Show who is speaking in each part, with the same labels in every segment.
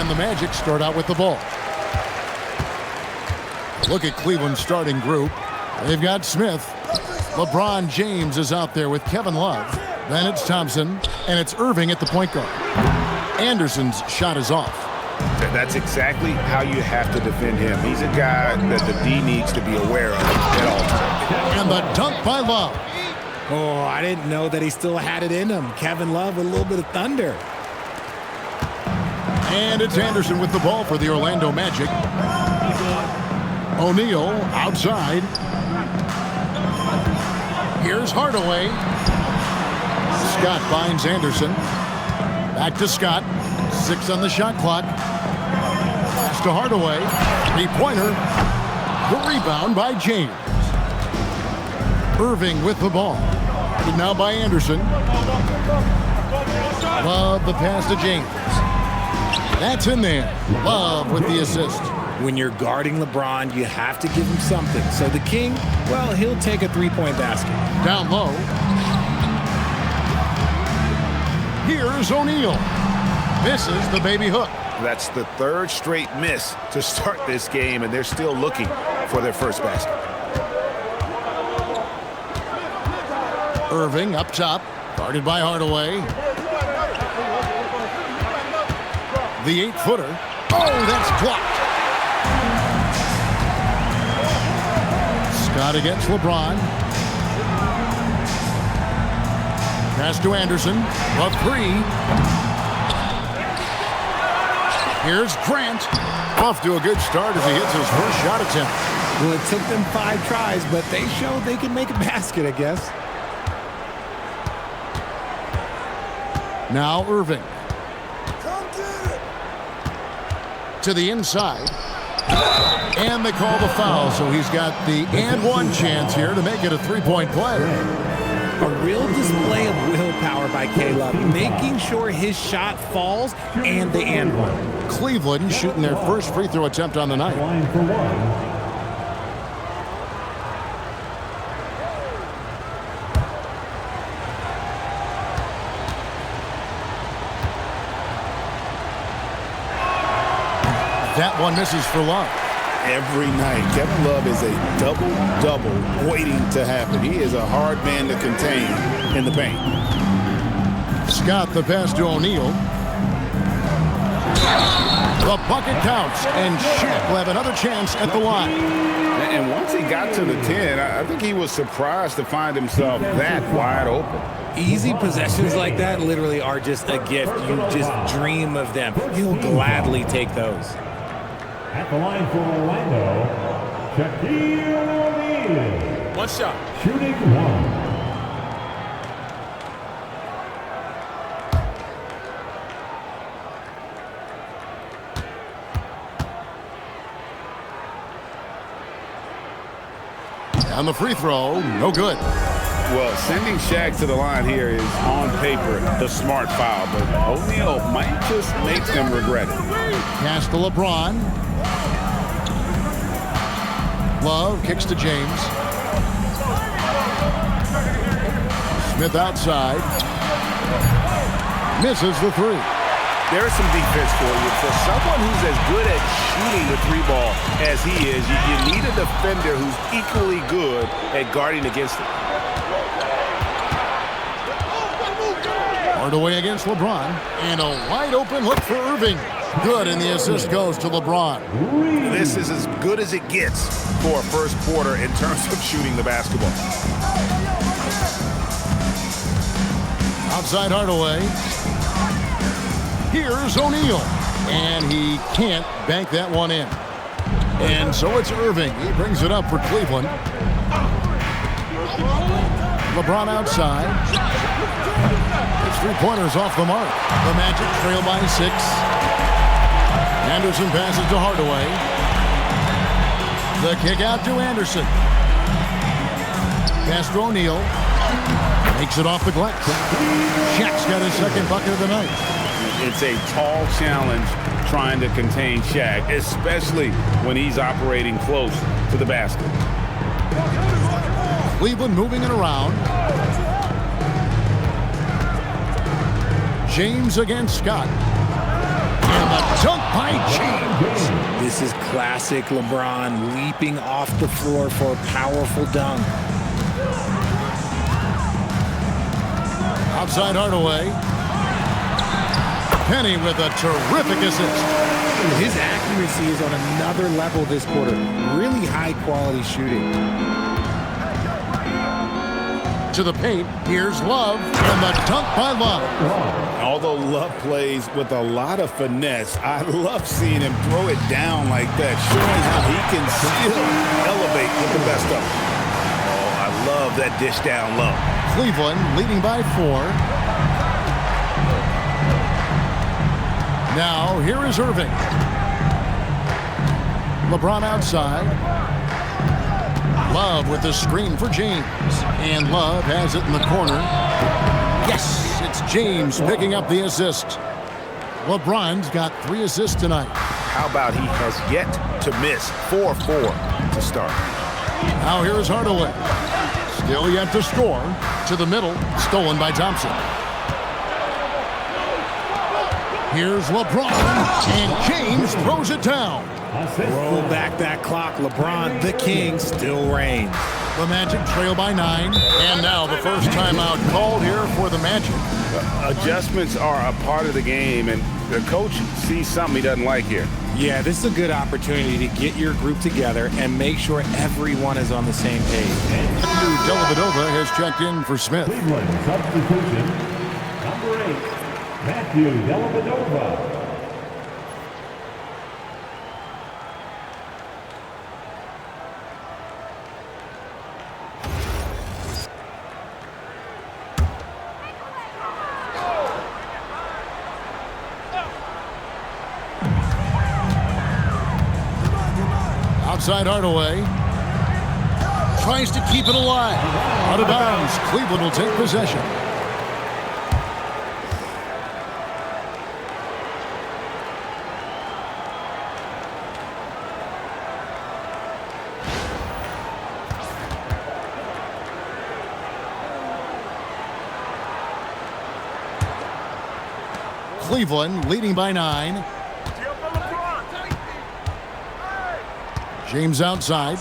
Speaker 1: And the Magic start out with the ball. Look at Cleveland's starting group. They've got Smith. LeBron James is out there with Kevin Love. Then it's Thompson, and it's Irving at the point guard. Anderson's shot is off.
Speaker 2: That's exactly how you have to defend him. He's a guy that the D needs to be aware of at all times.
Speaker 1: And the dunk by Love.
Speaker 3: Oh, I didn't know that he still had it in him. Kevin Love with a little bit of thunder.
Speaker 1: And it's Anderson with the ball for the Orlando Magic. O'Neal outside. Here's Hardaway. Scott finds Anderson. Back to Scott. 6 on the shot clock. Pass to Hardaway. Three-pointer. The rebound by James. Irving with the ball. And now by Anderson. Love the pass to James. That's in there. Love with the assist.
Speaker 3: When you're guarding LeBron, you have to give him something. So the King, well, he'll take a three-point basket.
Speaker 1: Down low. Here's O'Neal. Misses the baby hook.
Speaker 2: That's the third straight miss to start this game, and they're still looking for their first basket.
Speaker 1: Irving up top, guarded by Hardaway. The 8-footer. Oh, that's blocked. Scott against LeBron. Pass to Anderson. A three. Here's Grant. Off to a good start as he hits his first shot attempt.
Speaker 3: Well, it took them 5 tries, but they showed they can make a basket, I guess.
Speaker 1: Now Irving. To the inside. And they call the foul, so he's got the and one chance here to make it a three-point play.
Speaker 3: A real display of willpower by Caleb, making sure his shot falls and the and one.
Speaker 1: Cleveland shooting their first free throw attempt on the night.
Speaker 4: Line for one.
Speaker 1: That one misses for Love.
Speaker 2: Every night, Kevin Love is a double-double waiting to happen. He is a hard man to contain in the paint.
Speaker 1: Scott the pass to O'Neal. The bucket counts, and Shaq will have another chance at the line.
Speaker 2: And once he got to the 10, I think he was surprised to find himself that wide open.
Speaker 3: Easy possessions like that literally are just a gift. You just dream of them. He'll gladly take those.
Speaker 4: At the line for Orlando, Shaquille O'Neal.
Speaker 3: One shot.
Speaker 4: Shooting one.
Speaker 1: On the free throw, no good.
Speaker 2: Well, sending Shaq to the line here is on paper the smart foul, but O'Neal might just make them regret it.
Speaker 1: Pass to LeBron. Love kicks to James. Smith outside. Misses the three.
Speaker 2: There's some defense for you. For someone who's as good at shooting the three ball as he is, you need a defender who's equally good at guarding against it.
Speaker 1: Hardaway against LeBron. And a wide open look for Irving. Good, and the assist goes to LeBron.
Speaker 2: This is as good as it gets for a first quarter in terms of shooting the basketball.
Speaker 1: Outside Hardaway. Here's O'Neal. And he can't bank that one in. And so it's Irving. He brings it up for Cleveland. LeBron outside. His three-pointers off the mark. The Magic trail by 6. Anderson passes to Hardaway. The kick out to Anderson. Pass to O'Neal. Makes it off the glass. Shaq's got his second bucket of the night.
Speaker 2: It's a tall challenge trying to contain Shaq, especially when he's operating close to the basket.
Speaker 1: Cleveland moving it around. James against Scott. And the dunk by James.
Speaker 3: This is classic LeBron leaping off the floor for a powerful dunk.
Speaker 1: Outside Hardaway. Penny with a terrific assist.
Speaker 3: His accuracy is on another level this quarter. Really high quality shooting.
Speaker 1: To the paint, here's Love, and the dunk by Love.
Speaker 2: Although Love plays with a lot of finesse, I love seeing him throw it down like that, showing how he can still elevate with the best of them. Oh, I love that dish down low.
Speaker 1: Cleveland leading by 4. Now, here is Irving. LeBron outside. Love with the screen for James. And Love has it in the corner. Yes, it's James picking up the assist. LeBron's got 3 assists tonight.
Speaker 2: How about he has yet to miss 4-4 to start.
Speaker 1: Now here is Hardaway. Still yet to score. To the middle, stolen by Thompson. Here's LeBron, and James throws it down.
Speaker 3: Roll back that clock. LeBron, the king, still reigns.
Speaker 1: The Magic trail by 9, and now the first timeout called here for the Magic.
Speaker 2: Adjustments are a part of the game, and the coach sees something he doesn't like here.
Speaker 3: Yeah, this is a good opportunity to get your group together and make sure everyone is on the same page.
Speaker 1: Matthew Dellavedova has checked in for Smith.
Speaker 4: Cleveland substitution. Number 8, Matthew Dellavedova.
Speaker 1: Outside Hardaway. Tries to keep it alive. Out of bounds. Cleveland will take possession. Cleveland leading by 9. James outside.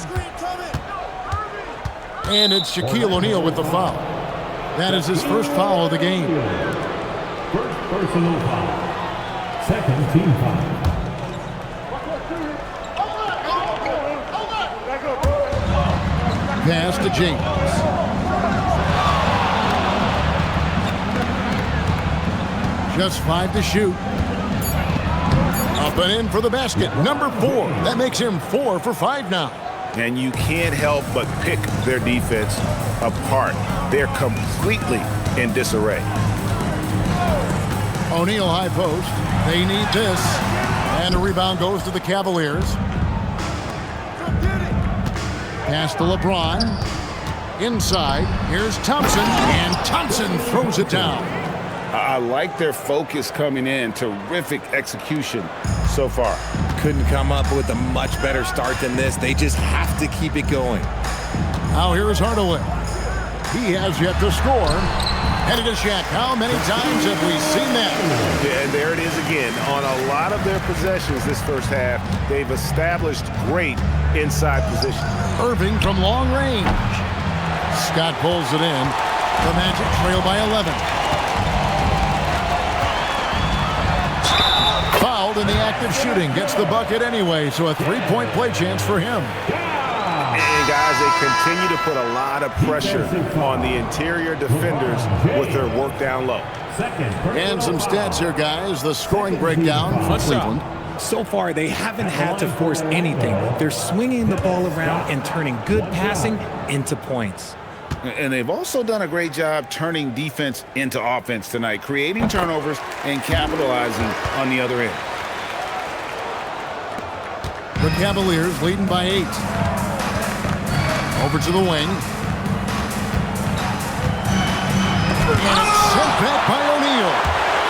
Speaker 1: And it's Shaquille O'Neal with the foul. That is his first foul of the game.
Speaker 4: First personal foul. Second team foul.
Speaker 1: Pass to James. Just 5 to shoot. Up and in for the basket. Number 4. That makes him 4 for 5 now.
Speaker 2: And you can't help but pick their defense apart. They're completely in disarray.
Speaker 1: O'Neal high post. They need this. And the rebound goes to the Cavaliers. Pass to LeBron. Inside. Here's Thompson. And Thompson throws it down.
Speaker 2: I like their focus coming in. Terrific execution so far.
Speaker 3: Couldn't come up with a much better start than this. They just have to keep it going.
Speaker 1: Now here is Hardaway. He has yet to score. Headed to Shaq. How many times have we seen that?
Speaker 2: Yeah, and there it is again. On a lot of their possessions this first half, they've established great inside position.
Speaker 1: Irving from long range. Scott pulls it in. The Magic trail by 11. Fouled in the act of shooting. Gets the bucket anyway, so a 3-point play chance for him.
Speaker 2: And guys, they continue to put a lot of pressure on the interior defenders with their work down low.
Speaker 1: And some stats here, guys. The scoring breakdown for Cleveland.
Speaker 3: So far, they haven't had to force anything. They're swinging the ball around and turning good passing into points.
Speaker 2: And they've also done a great job turning defense into offense tonight, creating turnovers and capitalizing on the other end.
Speaker 1: The Cavaliers leading by 8. Over to the wing. And it's sent back by O'Neal.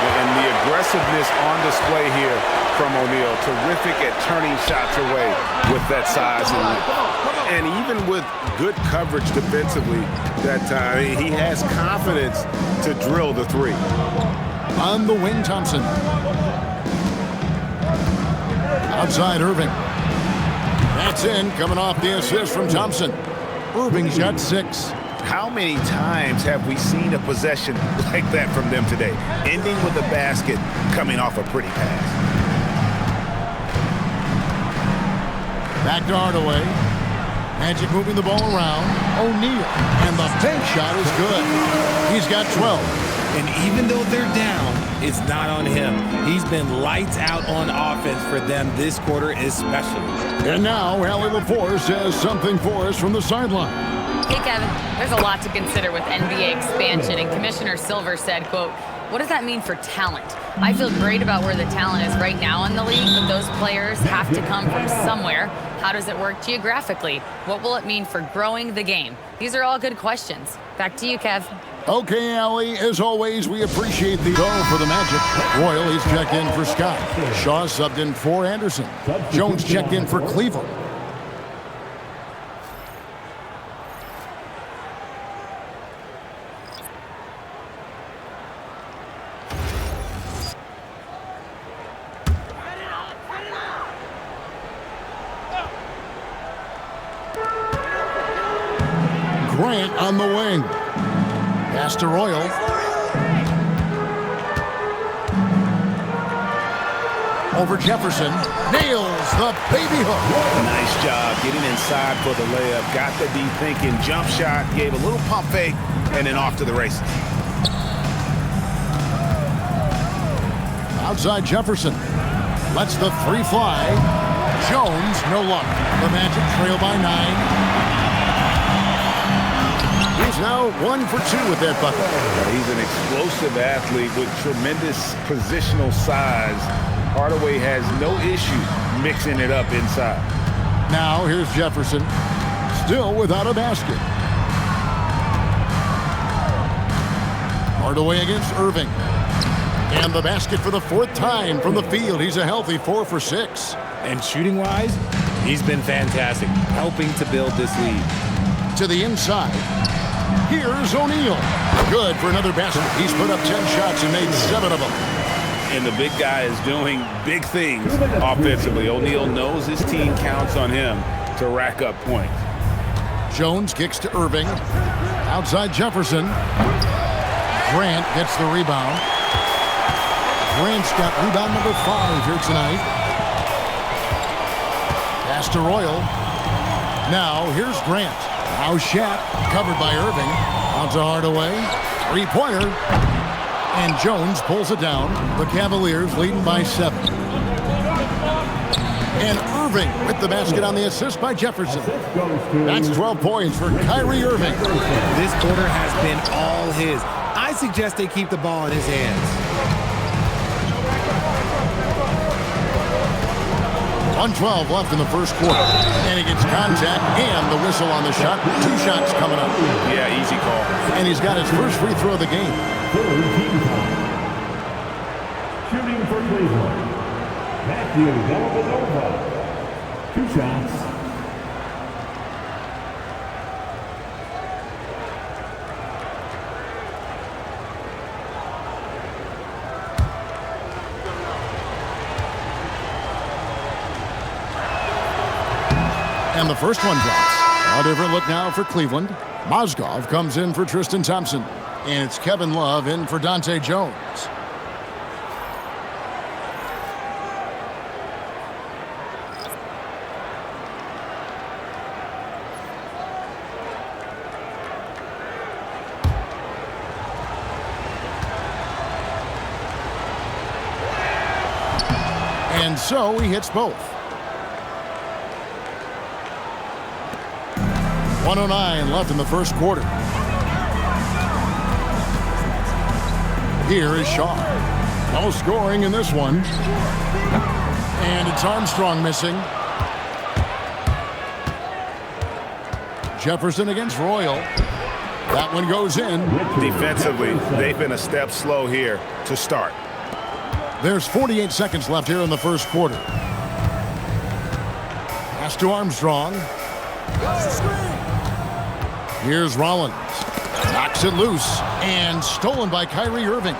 Speaker 2: And the aggressiveness on display here from O'Neal. Terrific at turning shots away with that size and length. And even with good coverage defensively that time, he has confidence to drill the 3.
Speaker 1: On the wing, Thompson. Outside Irving. That's in, coming off the assist from Thompson. Irving's got 6.
Speaker 2: How many times have we seen a possession like that from them today? Ending with a basket, coming off a pretty pass.
Speaker 1: Back to Hardaway. Magic moving the ball around. O'Neal. And the bank shot is good. He's got 12.
Speaker 3: And even though they're down, it's not on him. He's been lights out on offense for them this quarter especially.
Speaker 1: And now, Allie LaForce has something for us from the sideline.
Speaker 5: Hey, Kevin, there's a lot to consider with NBA expansion, and Commissioner Silver said, quote, "What does that mean for talent? I feel great about where the talent is right now in the league, but those players have to come from somewhere. How does it work geographically? What will it mean for growing the game?" These are all good questions. Back to you, Kev.
Speaker 1: Okay, Allie, as always, we appreciate the goal for the Magic. Royal, he's checked in for Scott. Shaw subbed in for Anderson. Jones checked in for Cleveland. Grant on the wing. Pass to Royal. Over Jefferson. Nails the baby hook.
Speaker 2: Nice job getting inside for the layup. Got the D thinking. Jump shot. Gave a little pump fake. And then off to the races.
Speaker 1: Outside Jefferson. Lets the 3 fly. Jones, no luck. The Magic trail by 9. He's now 1 for 2 with that bucket.
Speaker 2: He's an explosive athlete with tremendous positional size. Hardaway has no issue mixing it up inside.
Speaker 1: Now here's Jefferson, still without a basket. Hardaway against Irving. And the basket for the 4th time from the field. He's a healthy 4 for 6.
Speaker 3: And shooting-wise, he's been fantastic, helping to build this lead.
Speaker 1: To the inside. Here's O'Neal. Good for another basket. He's put up 10 shots and made 7 of them.
Speaker 2: And the big guy is doing big things offensively. O'Neal knows his team counts on him to rack up points.
Speaker 1: Jones kicks to Irving. Outside Jefferson. Grant gets the rebound. Grant's got rebound number 5 here tonight. Pass to Royal. Now here's Grant. Now Shat, covered by Irving. Out to Hardaway. 3-pointer. And Jones pulls it down. The Cavaliers leading by 7. And Irving with the basket on the assist by Jefferson. That's 12 points for Kyrie Irving.
Speaker 3: This quarter has been all his. I suggest they keep the ball in his hands.
Speaker 1: 1:12 left in the first quarter. And he gets contact and the whistle on the shot. 2 shots coming up.
Speaker 2: Yeah, easy call.
Speaker 1: And he's got his first free throw of the game.
Speaker 4: Shooting for Cleveland, Matthew Dellavedova. 2 shots.
Speaker 1: And the first one drops. A different look now for Cleveland. Mozgov comes in for Tristan Thompson. And it's Kevin Love in for Dante Jones. And so he hits both. 1:09 left in the first quarter. Here is Shaw. No scoring in this one. And it's Armstrong missing. Jefferson against Royal. That one goes in.
Speaker 2: Defensively, they've been a step slow here to start.
Speaker 1: There's 48 seconds left here in the first quarter. Pass to Armstrong. Here's Rollins. Knocks it loose. And stolen by Kyrie Irving.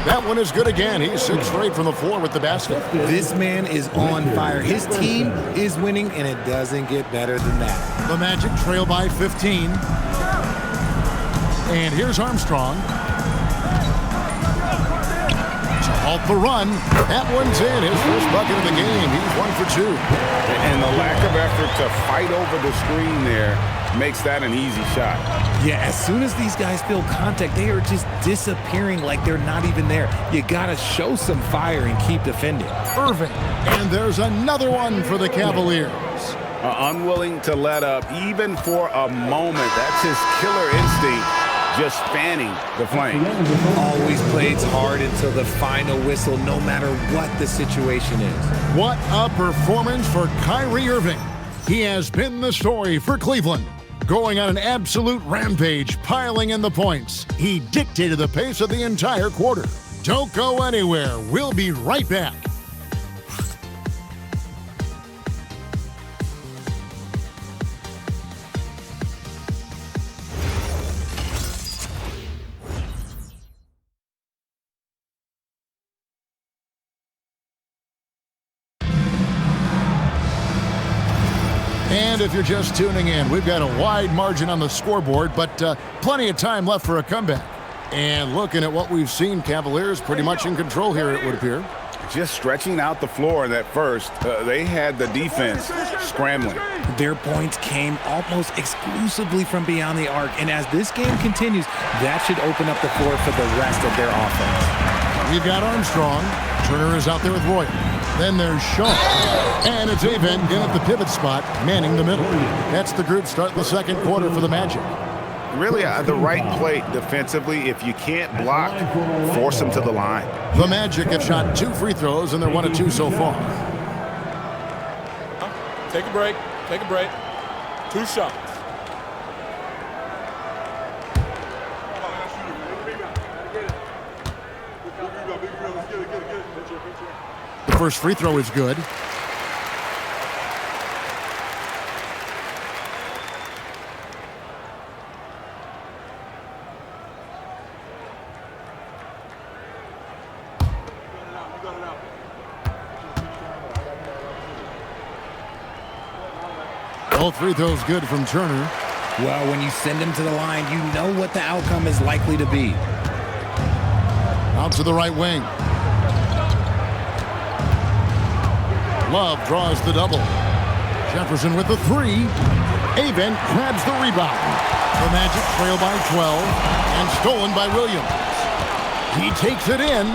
Speaker 1: That one is good again. He's 6 for 8 from the floor with the basket.
Speaker 3: This man is on fire. His team is winning, and it doesn't get better than that.
Speaker 1: The Magic trail by 15. And here's Armstrong. To halt the run. That one's in. His first bucket of the game. He's 1 for 2.
Speaker 2: And the lack of effort to fight over the screen there makes that an easy shot.
Speaker 3: Yeah, as soon as these guys feel contact, they are just disappearing like they're not even there. You got to show some fire and keep defending.
Speaker 1: Irving. And there's another one for the Cavaliers.
Speaker 2: Unwilling to let up even for a moment. That's his killer instinct, just fanning the flame.
Speaker 3: Always plays hard until the final whistle, no matter what the situation is.
Speaker 1: What a performance for Kyrie Irving. He has been the story for Cleveland. Going on an absolute rampage, piling in the points. He dictated the pace of the entire quarter. Don't go anywhere. We'll be right back. And if you're just tuning in, we've got a wide margin on the scoreboard, but plenty of time left for a comeback. And looking at what we've seen, Cavaliers pretty much in control here, it would appear.
Speaker 2: Just stretching out the floor in that first. They had the defense scrambling.
Speaker 3: Their points came almost exclusively from beyond the arc. And as this game continues, that should open up the floor for the rest of their offense.
Speaker 1: We've got Armstrong. Turner is out there with Roy. Then there's Shaw. And it's Avon in at the pivot spot, manning the middle. That's the group start the second quarter for the Magic.
Speaker 2: Really the right play defensively. If you can't block, force them to the line.
Speaker 1: The Magic have shot 2 free throws, and they're 1 of 2 so far.
Speaker 6: Take a break. Take a break. 2 shots.
Speaker 1: The first free throw is good. Both free throws good from Turner.
Speaker 3: Well, when you send him to the line, you know what the outcome is likely to be.
Speaker 1: Out to the right wing. Love draws the double. Jefferson with the 3. Avon grabs the rebound. The Magic trail by 12 and stolen by Williams. He takes it in,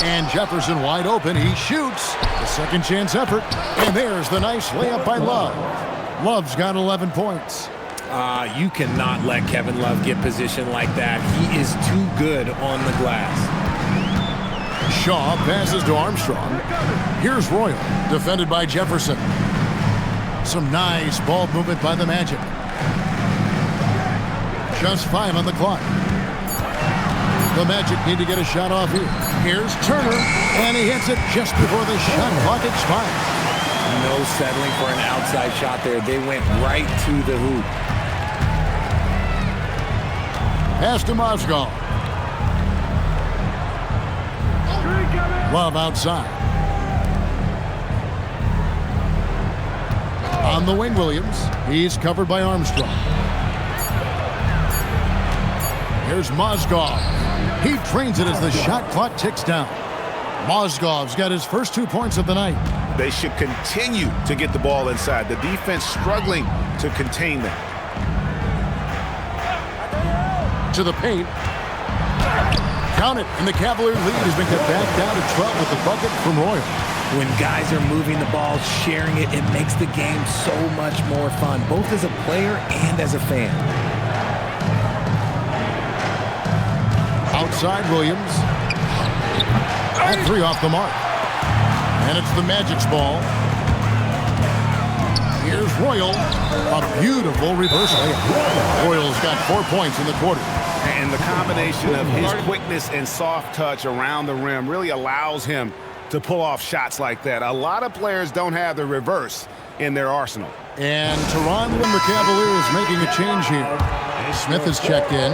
Speaker 1: and Jefferson wide open. He shoots. The second chance effort, and there's the nice layup by Love. Love's got 11 points.
Speaker 3: You cannot let Kevin Love get position like that. He is too good on the glass.
Speaker 1: Shaw passes to Armstrong. Here's Royal, defended by Jefferson. Some nice ball movement by the Magic. Just 5 on the clock. The Magic need to get a shot off here. Here's Turner, and he hits it just before the shot clock expires.
Speaker 3: No settling for an outside shot there. They went right to the hoop.
Speaker 1: Pass to Mozgov. Love outside. On the wing, Williams. He's covered by Armstrong. Here's Mozgov. He trains it as the shot clock ticks down. Mozgov's got his first 2 points of the night.
Speaker 2: They should continue to get the ball inside. The defense struggling to contain them.
Speaker 1: To the paint. Count it, and the Cavalier lead has been cut back down to 12 with the bucket from Royal.
Speaker 3: When guys are moving the ball, sharing it, it makes the game so much more fun, both as a player and as a fan.
Speaker 1: Outside Williams. That 3 off the mark. And it's the Magic's ball. Here's Royal. A beautiful reverse layup. Royal's got 4 points in the quarter.
Speaker 2: And the combination of his quickness and soft touch around the rim really allows him to pull off shots like that. A lot of players don't have the reverse in their arsenal.
Speaker 1: And Toronto and the Cavaliers making a change here. Smith is checked in.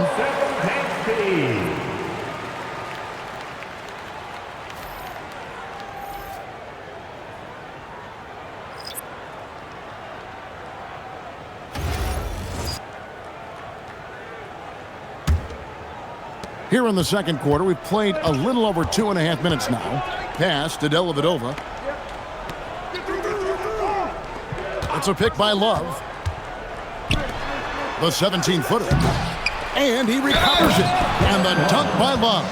Speaker 1: Here in the second quarter, we've played a little over 2.5 minutes now. Pass to Dellavedova. It's a pick by Love. The 17-footer. And he recovers it. And the dunk by Love.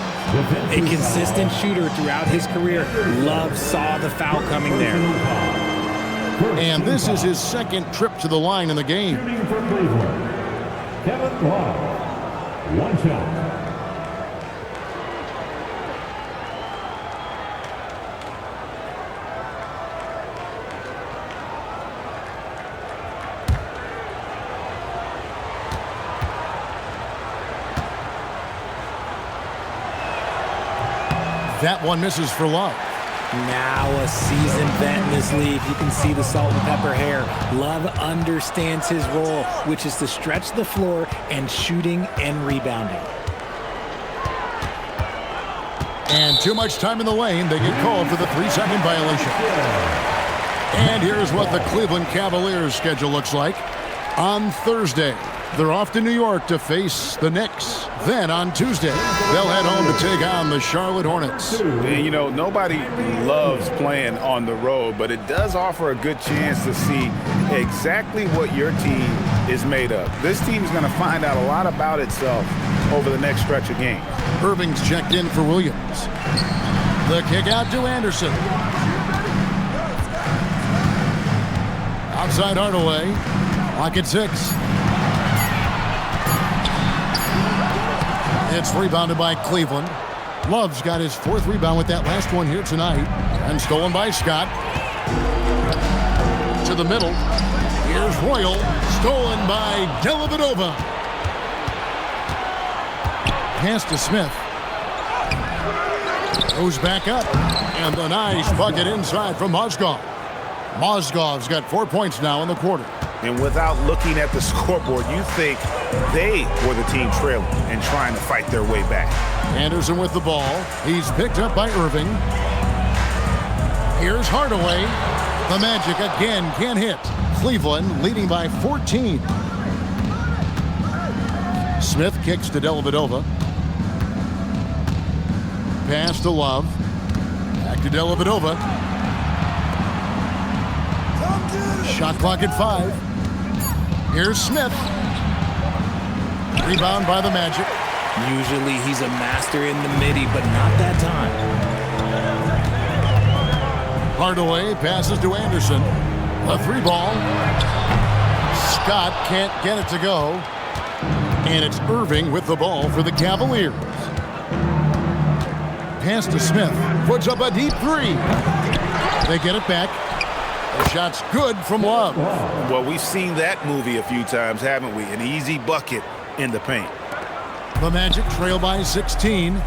Speaker 3: A consistent shooter throughout his career. Love saw the foul coming there.
Speaker 1: And this is his second trip to the line in the game.
Speaker 4: Shooting for Cleveland, Kevin Love. One shot.
Speaker 1: That one misses for Love.
Speaker 3: Now a seasoned vet in this league. You can see the salt and pepper hair. Love understands his role, which is to stretch the floor and shooting and rebounding.
Speaker 1: And too much time in the lane. They get called for the 3-second violation. And here's what the Cleveland Cavaliers schedule looks like. On Thursday, they're off to New York to face the Knicks. Then on Tuesday, they'll head home to take on the Charlotte Hornets.
Speaker 2: And, you know, nobody loves playing on the road, but it does offer a good chance to see exactly what your team is made of. This team is going to find out a lot about itself over the next stretch of games.
Speaker 1: Irving's checked in for Williams. The kick out to Anderson. Outside Hardaway. Clock at 6. It's rebounded by Cleveland. Love's got his 4th rebound with that last one here tonight. And stolen by Scott. To the middle. Here's Royal. Stolen by Dellavedova. Pass to Smith. Goes back up. And the nice bucket inside from Mozgov. Mozgov's got 4 points now in the quarter.
Speaker 2: And without looking at the scoreboard, you think they were the team trailing and trying to fight their way back.
Speaker 1: Anderson with the ball. He's picked up by Irving. Here's Hardaway. The Magic again can't hit. Cleveland leading by 14. Smith kicks to Dellavedova. Pass to Love. Back to Dellavedova. Shot clock at 5. Here's Smith. Rebound by the Magic.
Speaker 3: Usually he's a master in the midi, but not that time.
Speaker 1: Hardaway passes to Anderson. A 3-ball. Scott can't get it to go. And it's Irving with the ball for the Cavaliers. Pass to Smith. Puts up a deep 3. They get it back. The shot's good from Love.
Speaker 2: Well, we've seen that movie a few times, haven't we? An easy bucket in the paint.
Speaker 1: The Magic trail by 16.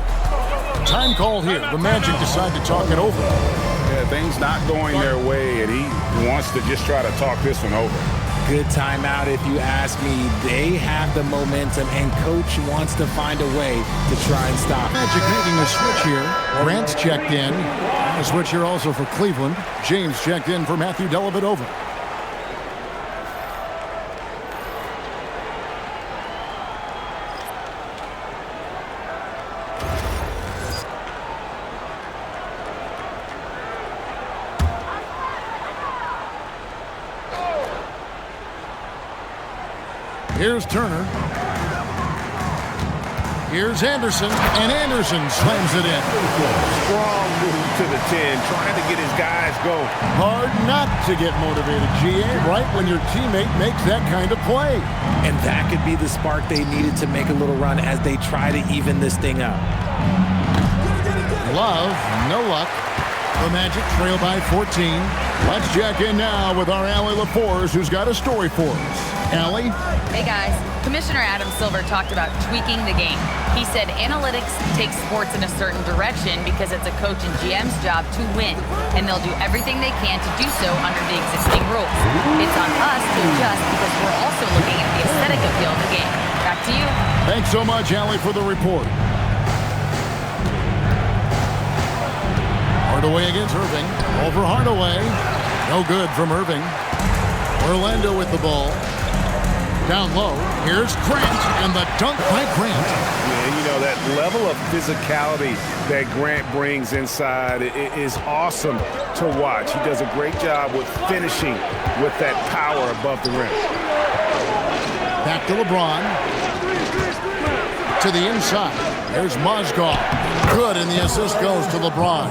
Speaker 1: Time called here. The Magic decide to talk it over.
Speaker 2: Yeah, things not going their way, and he wants to just try to talk this one over.
Speaker 3: Good timeout if you ask me. They have the momentum, and Coach wants to find a way to try and stop.
Speaker 1: Magic making a switch here. Grant's checked in. A switch here also for Cleveland. James checked in for Matthew Dellavedova. Here's Turner. Here's Anderson, and Anderson slams it in.
Speaker 2: Strong move to the 10, trying to get his guys going.
Speaker 1: Hard not to get motivated, GA, right when your teammate makes that kind of play.
Speaker 3: And that could be the spark they needed to make a little run as they try to even this thing up.
Speaker 1: Love, no luck. The Magic trail by 14. Let's check in now with our Allie LaForce, who's got a story for us. Allie?
Speaker 5: Hey guys, Commissioner Adam Silver talked about tweaking the game. He said analytics take sports in a certain direction because it's a coach and GM's job to win, and they'll do everything they can to do so under the existing rules. It's on us to adjust because we're also looking at the aesthetic appeal of the game. Back to you.
Speaker 1: Thanks so much, Allie, for the report. Hardaway against Irving. Over Hardaway. No good from Irving. Orlando with the ball. Down low, here's Grant, and the dunk by Grant.
Speaker 2: Yeah, you know, that level of physicality that Grant brings inside is awesome to watch. He does a great job with finishing with that power above the rim.
Speaker 1: Back to LeBron. To the inside. There's Mozgov. Good, and the assist goes to LeBron.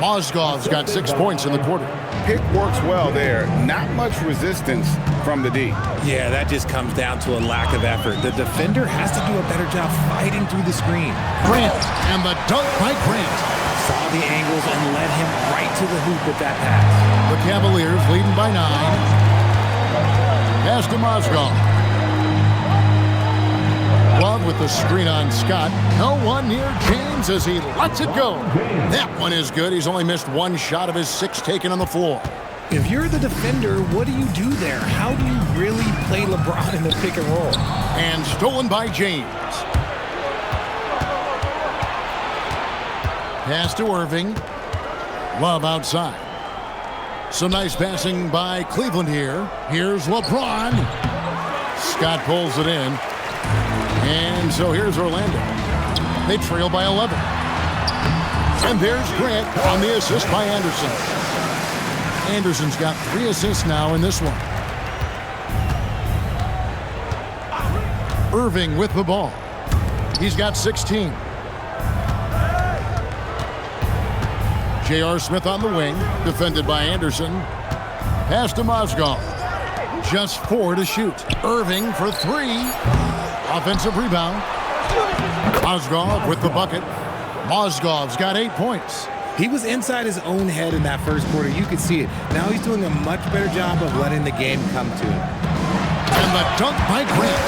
Speaker 1: Mozgov's got 6 points in the quarter.
Speaker 2: Pick works well there. Not much resistance from the D.
Speaker 3: Yeah, that just comes down to a lack of effort. The defender has to do a better job fighting through the screen.
Speaker 1: Grant, and the dunk by Grant.
Speaker 3: Saw the angles and led him right to the hoop with that pass.
Speaker 1: The Cavaliers leading by 9. Pass to Mozgov. Love with the screen on Scott. No one near James as he lets it go. That one is good. He's only missed 1 shot of his 6 taken on the floor.
Speaker 3: If you're the defender, what do you do there? How do you really play LeBron in the pick and roll?
Speaker 1: And stolen by James. Pass to Irving. Love outside. Some nice passing by Cleveland here. Here's LeBron. Scott pulls it in. And so here's Orlando. They trail by 11. And there's Grant on the assist by Anderson. Anderson's got 3 assists now in this one. Irving with the ball. He's got 16. J.R. Smith on the wing, defended by Anderson. Pass to Mozgov. Just 4 to shoot. Irving for 3. Offensive rebound. Mozgov with the bucket. Mozgov's got 8 points.
Speaker 3: He was inside his own head in that first quarter. You could see it. Now he's doing a much better job of letting the game come to him.
Speaker 1: And the dunk by Grant.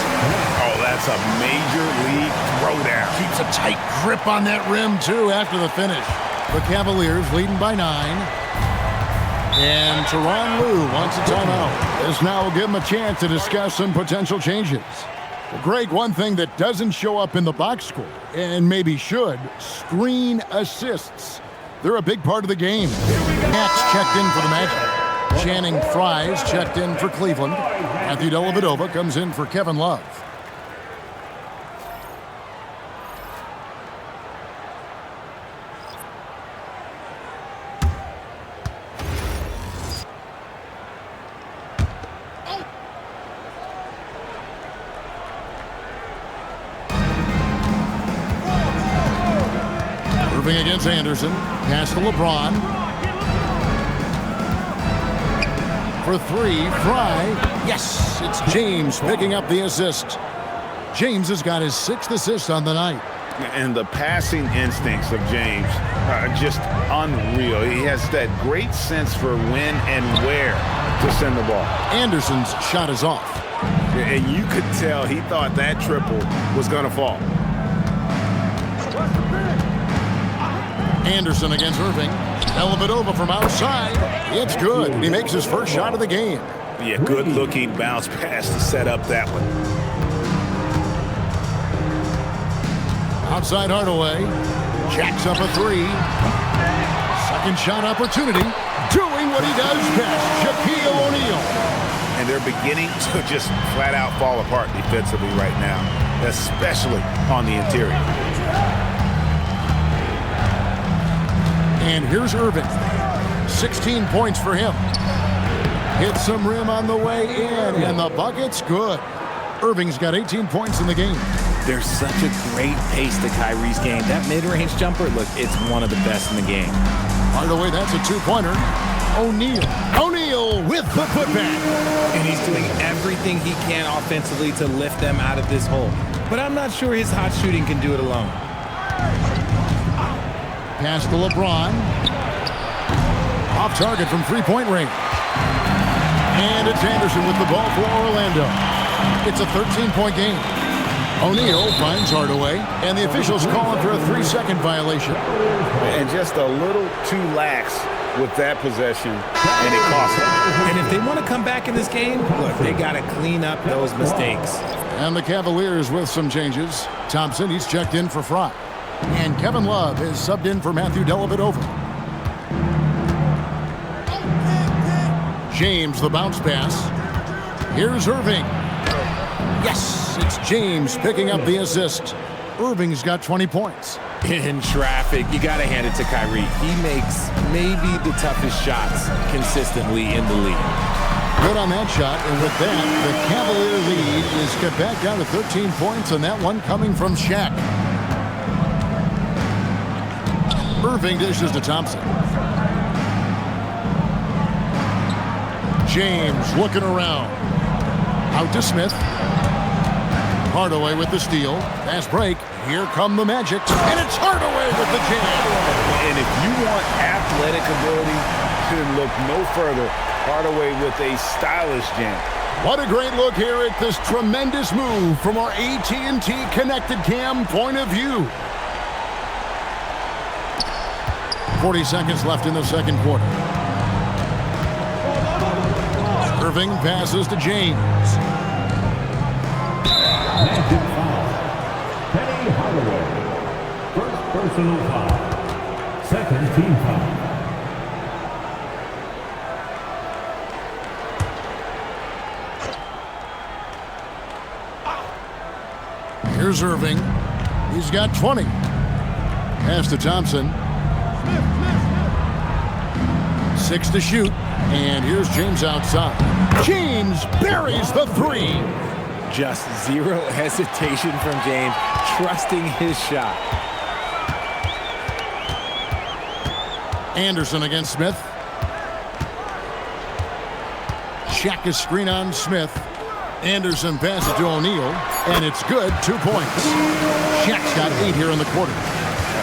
Speaker 2: Oh, that's a major league throwdown.
Speaker 1: Keeps a tight grip on that rim, too, after the finish. The Cavaliers leading by 9. And Tyronn Lue wants a timeout. This now will give him a chance to discuss some potential changes. Greg, one thing that doesn't show up in the box score, and maybe should, screen assists. They're a big part of the game. Nats checked in for the Magic. Channing Frye's checked in for Cleveland. Matthew Dellavedova comes in for Kevin Love. Irving against Anderson. Pass to LeBron. For 3, Frye. Yes, it's James picking up the assist. James has got his 6th assist on the night.
Speaker 2: And the passing instincts of James are just unreal. He has that great sense for when and where to send the ball.
Speaker 1: Anderson's shot is off.
Speaker 2: And you could tell he thought that triple was going to fall.
Speaker 1: Anderson against Irving. Dellavedova from outside. It's good. He makes his first shot of the game.
Speaker 2: Yeah, good-looking bounce pass to set up that one.
Speaker 1: Outside Hardaway. Jacks up a 3. Second shot opportunity. Doing what he does best. Shaquille O'Neal.
Speaker 2: And they're beginning to just flat-out fall apart defensively right now, especially on the interior.
Speaker 1: And here's Irving. 16 points for him. Hits some rim on the way in, and the bucket's good. Irving's got 18 points in the game.
Speaker 3: There's such a great pace to Kyrie's game. That mid-range jumper, look, it's one of the best in the game.
Speaker 1: Hardaway, that's a 2-pointer. O'Neal with the putback.
Speaker 3: And he's doing everything he can offensively to lift them out of this hole. But I'm not sure his hot shooting can do it alone.
Speaker 1: Pass to LeBron. Off target from 3-point range. And it's Anderson with the ball for Orlando. It's a 13-point game. O'Neal finds Hardaway, and the officials call him for a 3-second violation.
Speaker 2: And just a little too lax with that possession, and it cost them.
Speaker 3: And if they want to come back in this game, look, they got to clean up those mistakes.
Speaker 1: And the Cavaliers with some changes. Thompson, he's checked in for Frye. And Kevin Love is subbed in for Matthew Dellavedova. James, the bounce pass. Here's Irving. Yes, it's James picking up the assist. Irving's got 20 points.
Speaker 3: In traffic, you got to hand it to Kyrie. He makes maybe the toughest shots consistently in the league.
Speaker 1: Good on that shot, and with that, the Cavalier lead is cut back down to 13 points, and that one coming from Shaq. Irving dishes to Thompson. James looking around. Out to Smith. Hardaway with the steal. Fast break. Here come the Magic. And it's Hardaway with the jam.
Speaker 2: And if you want athletic ability, then look no further. Hardaway with a stylish jam.
Speaker 1: What a great look here at this tremendous move from our AT&T Connected Cam point of view. 40 seconds left in the second quarter. Irving passes to James.
Speaker 4: Magic foul. Penny Hardaway. First personal foul. Second team foul.
Speaker 1: Here's Irving. He's got 20. Pass to Thompson. 6 to shoot. And here's James outside. James buries the three.
Speaker 3: Just zero hesitation from James, trusting his shot.
Speaker 1: Anderson against Smith. Shaq is screen on Smith. Anderson passes to O'Neal, and it's good. 2 points. Shaq's got 8 here in the quarter.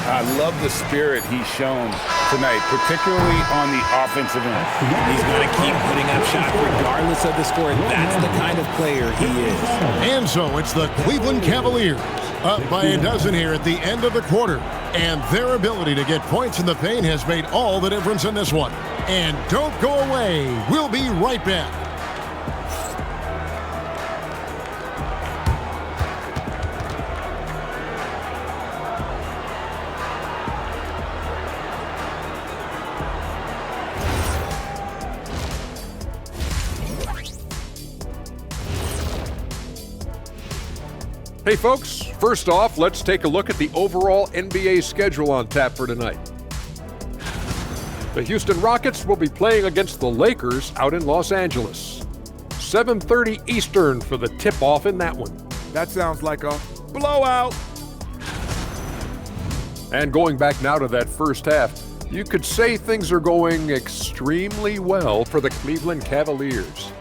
Speaker 2: I love the spirit he's shown tonight, particularly on the offensive end.
Speaker 3: He's going to keep putting up shots regardless of the score. That's the kind of player he is.
Speaker 1: And so it's the Cleveland Cavaliers up by a dozen here at the end of the quarter. And their ability to get points in the paint has made all the difference in this one. And don't go away. We'll be right back.
Speaker 7: Hey folks, first off, let's take a look at the overall NBA schedule on tap for tonight. The Houston Rockets will be playing against the Lakers out in Los Angeles. 7:30 Eastern for the tip-off in that one.
Speaker 6: That sounds like a blowout.
Speaker 7: And going back now to that first half, you could say things are going extremely well for the Cleveland Cavaliers.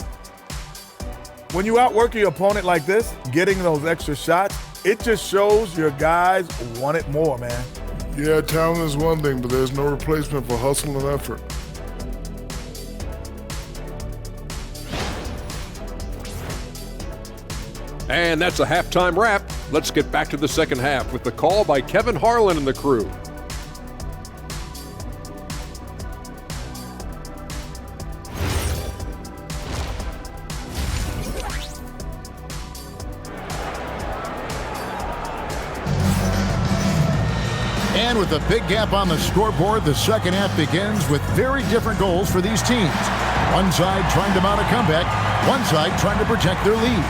Speaker 6: When you outwork your opponent like this, getting those extra shots, it just shows your guys want it more, man.
Speaker 8: Yeah, talent is one thing, but there's no replacement for hustle and effort.
Speaker 7: And that's a halftime wrap. Let's get back to the second half with the call by Kevin Harlan and the crew.
Speaker 1: And with a big gap on the scoreboard, the second half begins with very different goals for these teams. One side trying to mount a comeback, one side trying to protect their lead.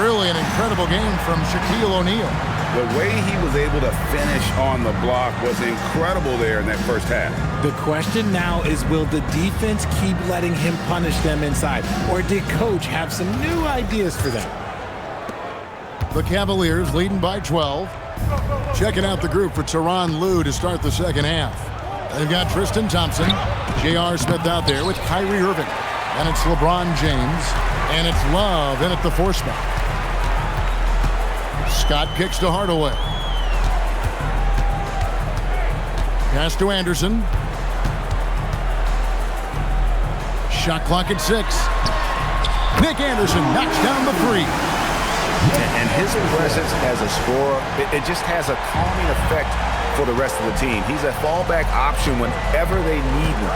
Speaker 1: Really an incredible game from Shaquille O'Neal.
Speaker 2: The way he was able to finish on the block was incredible there in that first half.
Speaker 3: The question now is, will the defense keep letting him punish them inside? Or did Coach have some new ideas for them?
Speaker 1: The Cavaliers leading by 12. Checking out the group for Tyronn Lue to start the second half. They've got Tristan Thompson, J.R. Smith out there with Kyrie Irving. And it's LeBron James. And it's Love in at the 4 spot. Scott kicks to Hardaway. Pass to Anderson. Shot clock at 6. Nick Anderson knocks down the 3.
Speaker 2: And his presence as a scorer, it just has a calming effect for the rest of the team. He's a fallback option whenever they need one.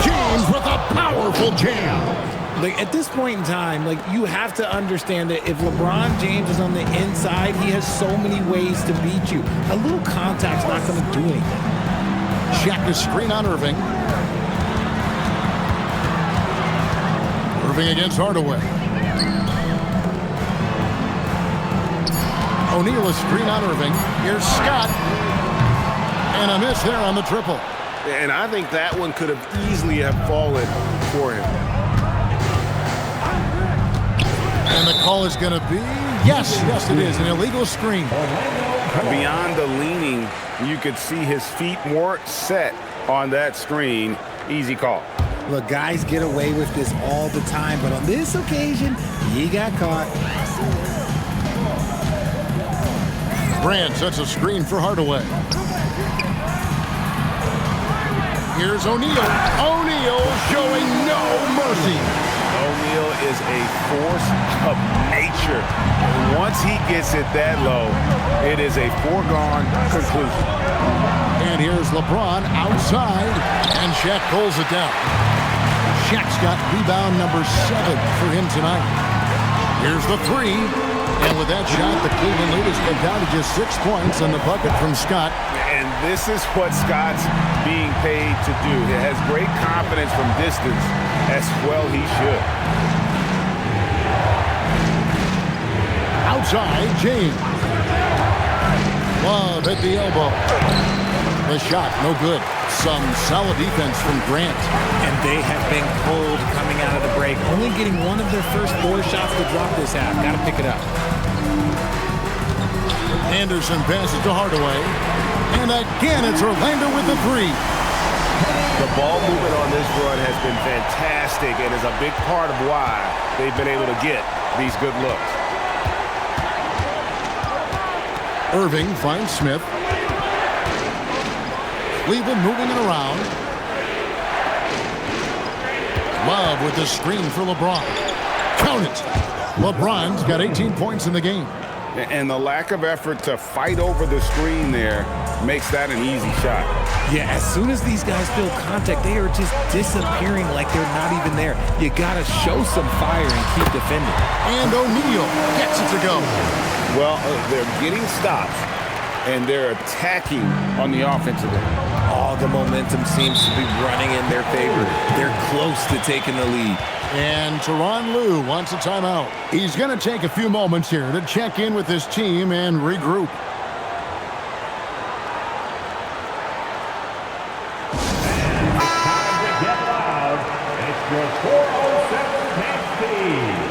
Speaker 1: James with a powerful jam.
Speaker 3: Like, at this point in time, like, you have to understand that if LeBron James is on the inside, he has so many ways to beat you. A little contact's not going to do anything.
Speaker 1: Shaq is screen on Irving. Irving against Hardaway. O'Neal a screen on Irving. Here's Scott. And a miss there on the triple.
Speaker 2: And I think that one could have easily have fallen for him.
Speaker 1: And the call is going to be, yes, it is, an illegal screen.
Speaker 2: Beyond the leaning, you could see his feet weren't set on that screen. Easy call.
Speaker 3: Look, guys get away with this all the time, but on this occasion, he got caught.
Speaker 1: Brand sets a screen for Hardaway. Here's O'Neal. O'Neal showing no mercy.
Speaker 2: O'Neal is a force of nature. Once he gets it that low, it is a foregone conclusion.
Speaker 1: And here's LeBron outside, and Shaq pulls it down. Shaq's got rebound number 7 for him tonight. Here's the three. And with that shot, the Cleveland lead is cut down to just 6 points on the bucket from Scott.
Speaker 2: And this is what Scott's being paid to do. He has great confidence from distance, as well he should.
Speaker 1: Outside, James. Love at the elbow. The shot, no good. Some solid defense from Grant.
Speaker 3: And they have been cold coming out of the break. Only getting one of their first 4 shots to drop this half. Got to pick it up.
Speaker 1: Anderson passes to Hardaway. And again, it's Orlando with the three.
Speaker 2: The ball movement on this run has been fantastic and is a big part of why they've been able to get these good looks.
Speaker 1: Irving finds Smith. Cleveland moving it around. Love with the screen for LeBron. Count it. LeBron's got 18 points in the game.
Speaker 2: And the lack of effort to fight over the screen there makes that an easy shot.
Speaker 3: Yeah, as soon as these guys feel contact, they are just disappearing like they're not even there. You got to show some fire and keep defending.
Speaker 1: And O'Neal gets it to go.
Speaker 2: Well, they're getting stops, and they're attacking on the offensive end.
Speaker 3: All the momentum seems to be running in their favor. They're close to taking the lead.
Speaker 1: And Tyronn Lue wants a timeout. He's going to take a few moments here to check in with his team and regroup.
Speaker 4: It's time to get loud. It's your 407 Tank team.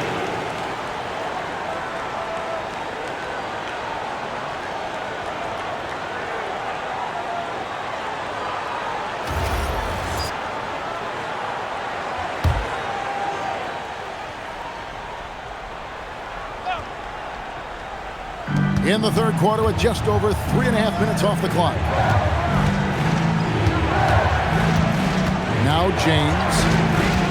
Speaker 1: In the third quarter with just over 3.5 minutes off the clock. Now James.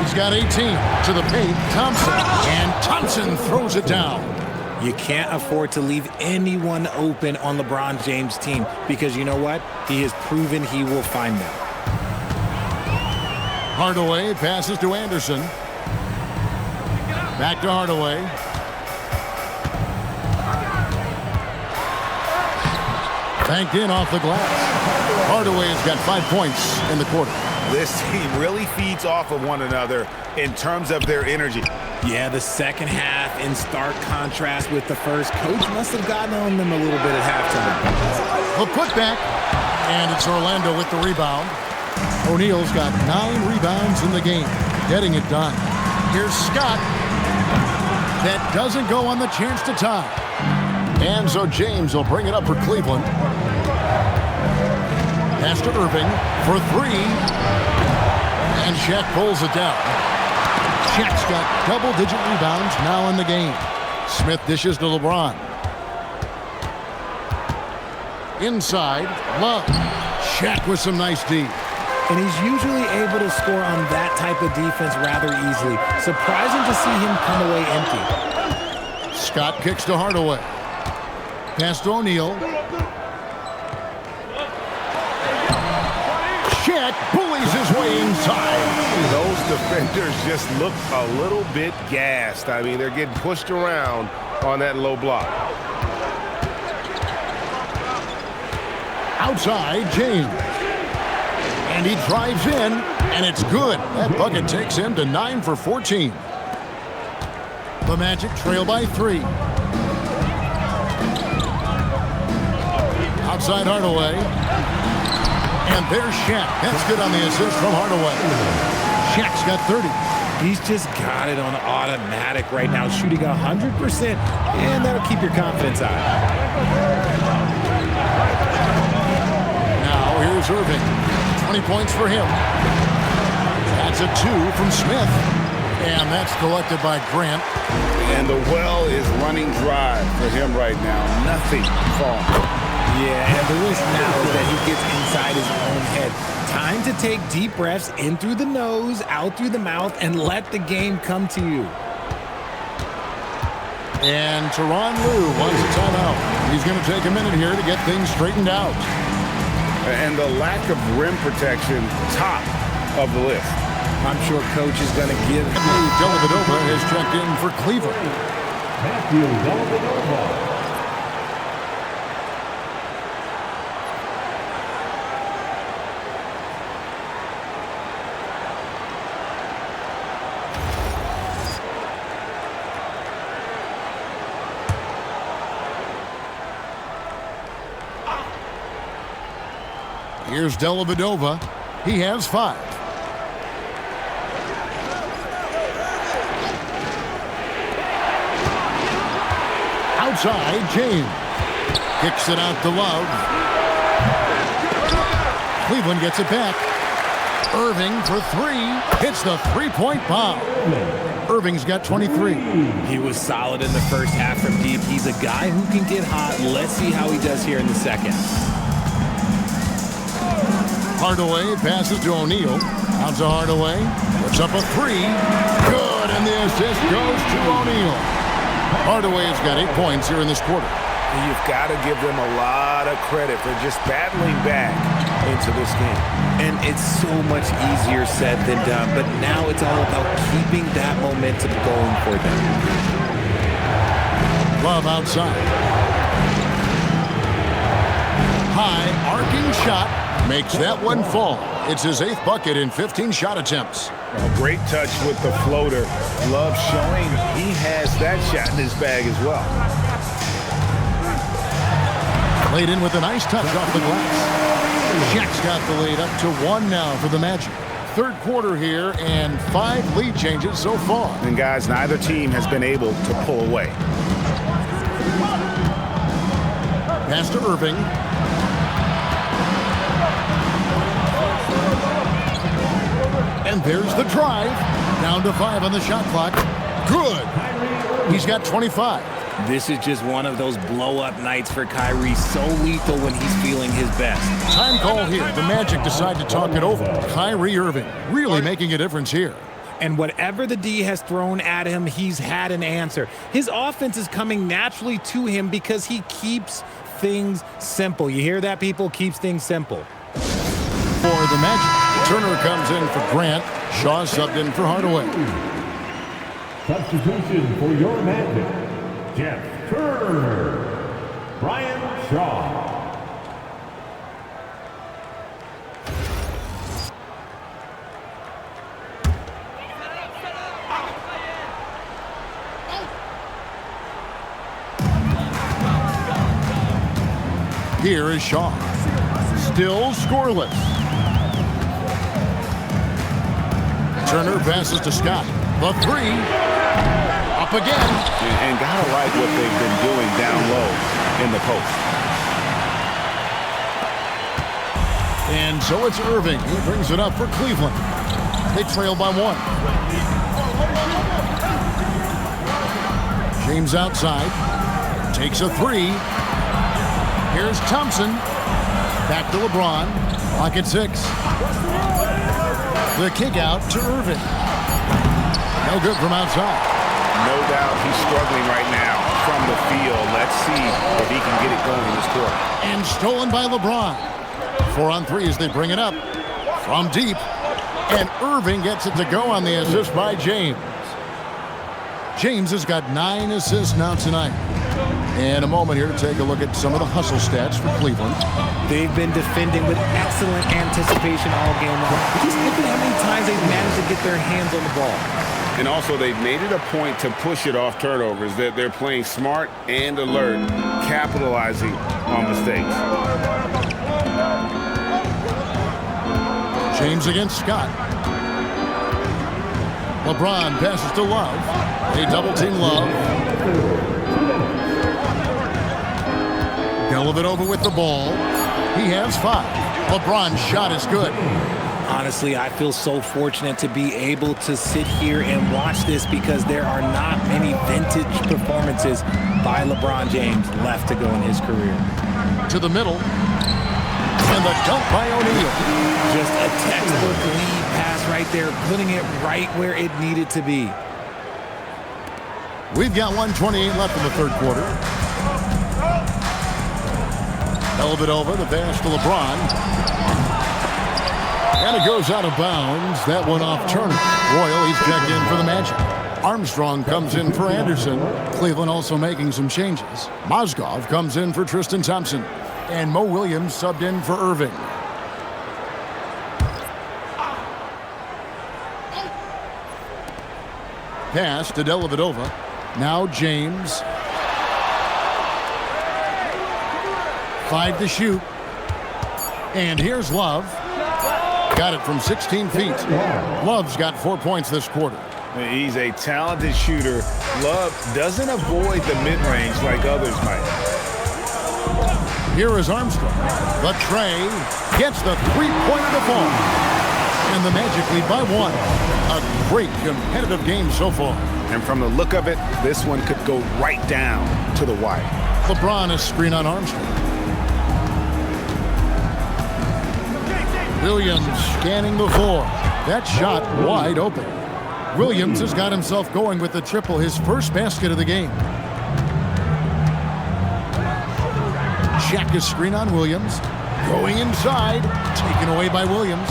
Speaker 1: He's got 18 to the paint. Thompson. And Thompson throws it down.
Speaker 3: You can't afford to leave anyone open on LeBron James' team because you know what? He has proven he will find them.
Speaker 1: Hardaway passes to Anderson. Back to Hardaway. Banked in off the glass. Hardaway has got 5 points in the quarter.
Speaker 2: This team really feeds off of one another in terms of their energy.
Speaker 3: Yeah, the second half in stark contrast with the first. Coach must have gotten on them a little bit at halftime.
Speaker 1: The putback, and it's Orlando with the rebound. O'Neal's got 9 rebounds in the game, getting it done. Here's Scott. That doesn't go on the chance to tie. And so James will bring it up for Cleveland. Pass to Irving for 3. And Shaq pulls it down. Shaq's got double-digit rebounds now in the game. Smith dishes to LeBron. Inside, Love. Shaq with some nice D.
Speaker 3: And he's usually able to score on that type of defense rather easily. Surprising to see him come away empty.
Speaker 1: Scott kicks to Hardaway. Pass to O'Neal. Shaq bullies his way inside.
Speaker 2: Those defenders just look a little bit gassed. I mean, they're getting pushed around on that low block.
Speaker 1: Outside, James. And he drives in, and it's good. That bucket takes him to 9 for 14. The Magic trail by 3. Outside Hardaway. And there's Shaq. That's good on the assist from Hardaway. Shaq's got 30.
Speaker 3: He's just got it on automatic right now, shooting 100%, and that'll keep your confidence high.
Speaker 1: Now here's Irving. 20 points for him. That's a 2 from Smith. And that's collected by Grant.
Speaker 2: And the well is running dry for him right now. Nothing falling.
Speaker 3: Yeah, and the risk now is that he gets inside his own head. Time to take deep breaths in through the nose, out through the mouth, and let the game come to you.
Speaker 1: And Tyronn Lue wants a timeout. He's going to take a minute here to get things straightened out.
Speaker 2: And the lack of rim protection, top of the list.
Speaker 3: I'm sure coach is going to give.
Speaker 1: Dellavedova has checked in for Cleveland.
Speaker 4: Matthew Dellavedova.
Speaker 1: Here's Dellavedova. He has 5. Outside, James. Kicks it out to Love. Cleveland gets it back. Irving for 3. Hits the three-point bomb. Irving's got 23.
Speaker 3: He was solid in the first half from deep. He's a guy who can get hot. Let's see how he does here in the second.
Speaker 1: Hardaway passes to O'Neal. Out to Hardaway. Puts up a 3. Good, and the assist goes to O'Neal. Hardaway's got 8 points here in this quarter.
Speaker 2: You've got to give them a lot of credit for just battling back into this game.
Speaker 3: And it's so much easier said than done, but now it's all about keeping that momentum going for them.
Speaker 1: Love outside. High arcing shot. Makes that one fall. It's his 8th bucket in 15 shot attempts.
Speaker 2: A great touch with the floater. Love showing he has that shot in his bag as well.
Speaker 1: Played in with a nice touch off the glass. Shaq's got the lead up to 1 now for the Magic. Third quarter here and 5 lead changes so far.
Speaker 2: And guys, neither team has been able to pull away.
Speaker 1: Pass to Irving. And there's the drive. Down to 5 on the shot clock. Good. He's got 25.
Speaker 3: This is just one of those blow-up nights for Kyrie. So lethal when he's feeling his best.
Speaker 1: Time call here. The Magic decide to talk it over. Kyrie Irving really making a difference here.
Speaker 3: And whatever the D has thrown at him, he's had an answer. His offense is coming naturally to him because he keeps things simple. You hear that, people? Keeps things simple.
Speaker 1: For the Magic, Turner comes in for Grant. Shaw subbed in for Hardaway.
Speaker 4: Substitution for your Magic. Jeff Turner. Brian Shaw.
Speaker 1: Here is Shaw. Still scoreless. Turner passes to Scott. The 3. Up again.
Speaker 2: And gotta like what they've been doing down low in the post.
Speaker 1: And so it's Irving who brings it up for Cleveland. They trail by 1. James outside. Takes a 3. Here's Thompson. Back to LeBron. Clock at 6. The kick out to Irving. No good from outside.
Speaker 2: No doubt he's struggling right now from the field. Let's see if he can get it going in this quarter.
Speaker 1: And stolen by LeBron. 4 on 3 as they bring it up. From deep. And Irving gets it to go on the assist by James. James has got 9 assists now tonight. In a moment here to take a look at some of the hustle stats for Cleveland.
Speaker 3: They've been defending with excellent anticipation all game long. Just look at how many times they've managed to get their hands on the ball.
Speaker 2: And also, they've made it a point to push it off turnovers. They're playing smart and alert, capitalizing on mistakes.
Speaker 1: James against Scott. LeBron passes to Love. They double-team Love. Dellavedova with the ball. He has 5. LeBron's shot is good.
Speaker 3: Honestly, I feel so fortunate to be able to sit here and watch this because there are not many vintage performances by LeBron James left to go in his career.
Speaker 1: To the middle. And the dunk by O'Neal.
Speaker 3: Just a textbook lead pass right there, putting it right where it needed to be.
Speaker 1: We've got 1:28 left in the third quarter. Dellavedova, the pass to LeBron. And it goes out of bounds. That one off Turner. Royal, he's checked in for the Magic. Armstrong comes in for Anderson. Cleveland also making some changes. Mozgov comes in for Tristan Thompson. And Mo Williams subbed in for Irving. Pass to Dellavedova. Now James. 5 to shoot. And here's Love. Got it from 16 feet. Love's got 4 points this quarter.
Speaker 2: He's a talented shooter. Love doesn't avoid the mid-range like others might.
Speaker 1: Here is Armstrong. The tray gets the three-pointer to fall. And the Magic lead by 1. A great competitive game so far.
Speaker 2: And from the look of it, this one could go right down to the wire.
Speaker 1: LeBron is screen on Armstrong. Williams scanning the floor. That shot wide open. Williams has got himself going with the triple, his first basket of the game. Shaq is screen on Williams. Going inside. Taken away by Williams.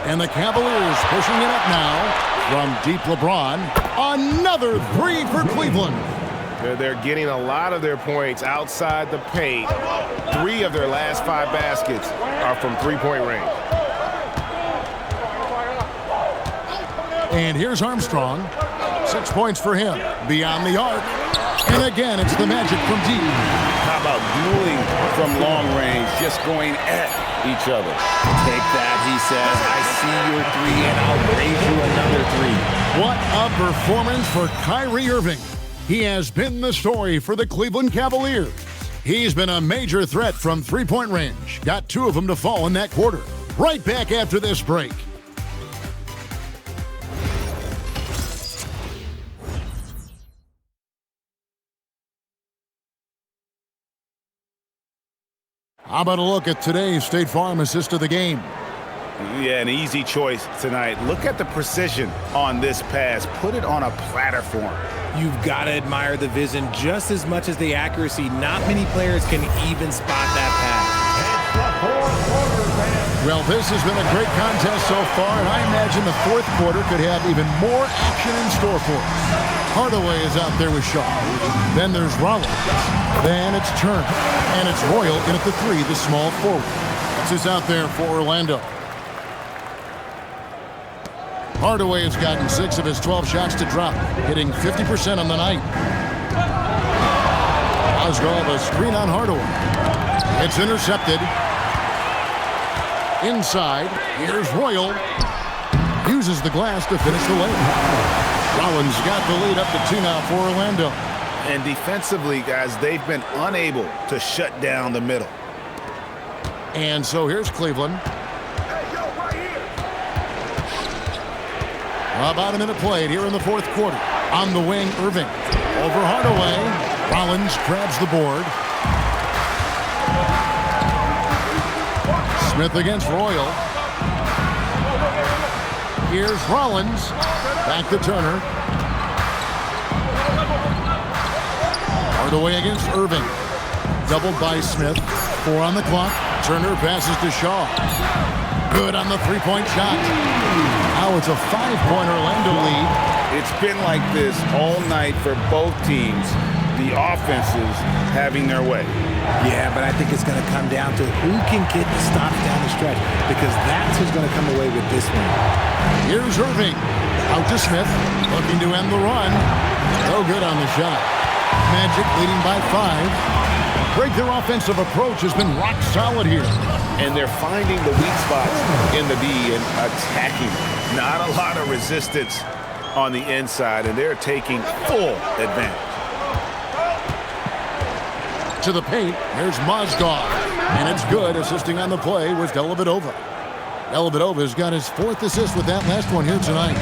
Speaker 1: And the Cavaliers pushing it up now. From deep LeBron. Another 3 for Cleveland.
Speaker 2: They're getting a lot of their points outside the paint. 3 of their last 5 baskets are from three-point range.
Speaker 1: And here's Armstrong. 6 points for him. Beyond the arc. And again, it's the Magic from deep.
Speaker 2: How about dueling from long range, just going at each other?
Speaker 3: Take that, he says. I see your 3, and I'll raise you another 3.
Speaker 1: What a performance for Kyrie Irving. He has been the story for the Cleveland Cavaliers. He's been a major threat from three-point range. Got 2 of them to fall in that quarter. Right back after this break. How about a look at today's State Farm assist of the game?
Speaker 2: Yeah, an easy choice tonight. Look at the precision on this pass. Put it on a platter form.
Speaker 3: You've got to admire the vision just as much as the accuracy. Not many players can even spot that pass.
Speaker 1: Well, this has been a great contest so far, and I imagine the fourth quarter could have even more action in store for us. Hardaway is out there with Shaw. Then there's Rollins. Then it's Turner. And it's Royal in at the 3, the small forward. This is out there for Orlando. Hardaway has gotten 6 of his 12 shots to drop, hitting 50% on the night. Mozgov a screen on Hardaway. It's intercepted. Inside, here's Royal. Uses the glass to finish the layup. Rollins got the lead up to 2 now for Orlando.
Speaker 2: And defensively, guys, they've been unable to shut down the middle.
Speaker 1: And so here's Cleveland. About a minute played here in the fourth quarter. On the wing, Irving. Over Hardaway. Rollins grabs the board. Smith against Royal. Here's Rollins. Back to Turner. Hardaway against Irving. Doubled by Smith. 4 on the clock. Turner passes to Shaw. Good on the three-point shot. Now it's a 5-point Orlando lead.
Speaker 2: It's been like this all night for both teams. The offenses having their way.
Speaker 3: Yeah, but I think it's going to come down to who can get the stops down the stretch, because that's who's going to come away with this one.
Speaker 1: Here's Irving. Out to Smith. Looking to end the run. No good on the shot. Magic leading by 5. Greg, their offensive approach has been rock solid here.
Speaker 2: And they're finding the weak spots in the D and attacking. Not a lot of resistance on the inside, and they're taking full advantage.
Speaker 1: To the paint, here's Mozgov. And it's good. Assisting on the play was Dellavedova. Dellavedova's got his 4th assist with that last one here tonight.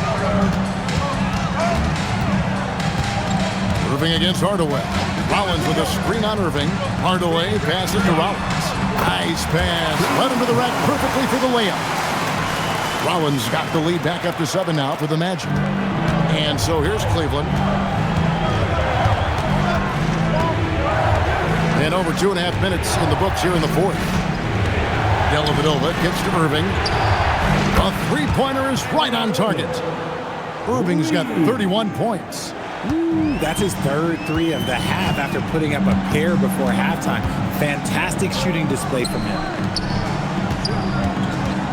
Speaker 1: Irving against Hardaway. Rollins with a screen on Irving. Hardaway passes to Rollins. Nice pass. Led him to the rack perfectly for the layup. Rollins got the lead back up to 7 now for the Magic. And so here's Cleveland. And over 2.5 minutes in the books here in the 4th. Dellavedova gets to Irving. A three-pointer is right on target. Irving's got 31 points.
Speaker 3: Ooh, that's his 3rd three of the half after putting up a pair before halftime. Fantastic shooting display from him.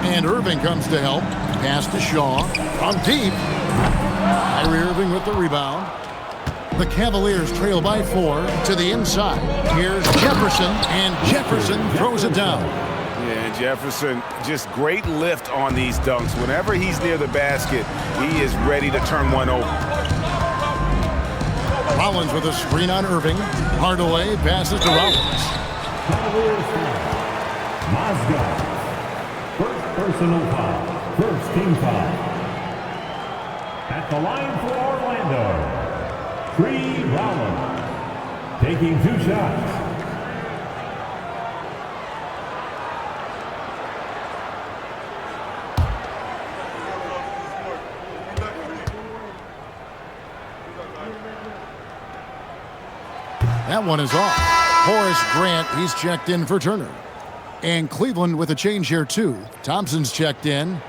Speaker 1: And Irving comes to help. Pass to Shaw. From deep. Kyrie Irving with the rebound. The Cavaliers trail by 4 to the inside. Here's Jefferson, and Jefferson throws it down.
Speaker 2: Yeah, Jefferson, just great lift on these dunks. Whenever he's near the basket, he is ready to turn one over.
Speaker 1: Rollins with a screen on Irving. Hardaway passes to Rollins.
Speaker 4: Cavaliers foul. Mozgov. First personal foul. First team foul. At the line for Orlando, Rollins. Taking 2 shots.
Speaker 1: That one is off. Horace Grant, he's checked in for Turner. And Cleveland with a change here too. Thompson's checked in.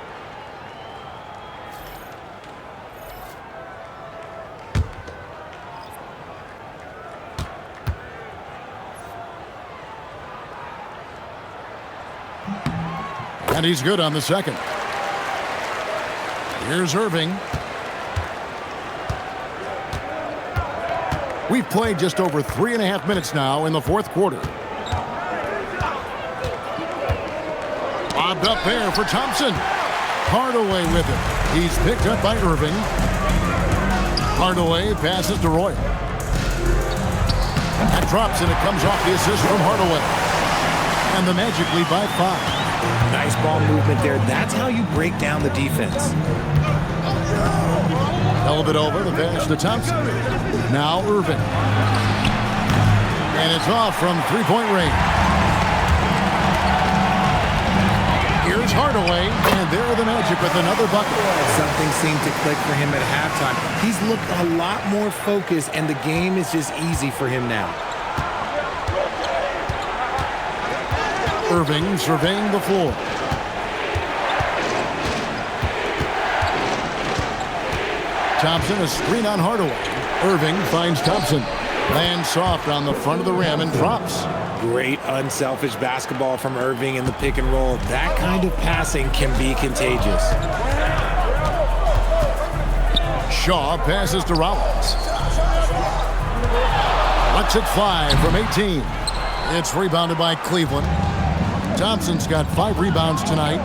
Speaker 1: And he's good on the second. Here's Irving. We've played just over 3.5 minutes now in the 4th quarter. Lobbed up there for Thompson. Hardaway with it. He's picked up by Irving. Hardaway passes to Roy. That drops and it comes off the assist from Hardaway. And the Magic lead by 5.
Speaker 3: Nice ball movement there. That's how you break down the defense.
Speaker 1: Dellavedova, the pass to Thompson. Now Irving. And it's off from 3-point range. Here's Hardaway, and there are the Magic with another bucket.
Speaker 3: Something seemed to click for him at halftime. He's looked a lot more focused, and the game is just easy for him now.
Speaker 1: Irving surveying the floor. Thompson, a screen on Hardaway. Irving finds Thompson. Lands soft on the front of the rim and drops.
Speaker 3: Great unselfish basketball from Irving in the pick and roll. That kind of passing can be contagious.
Speaker 1: Shaw passes to Rollins. Lets it fly from 18. It's rebounded by Cleveland. Thompson's got 5 rebounds tonight.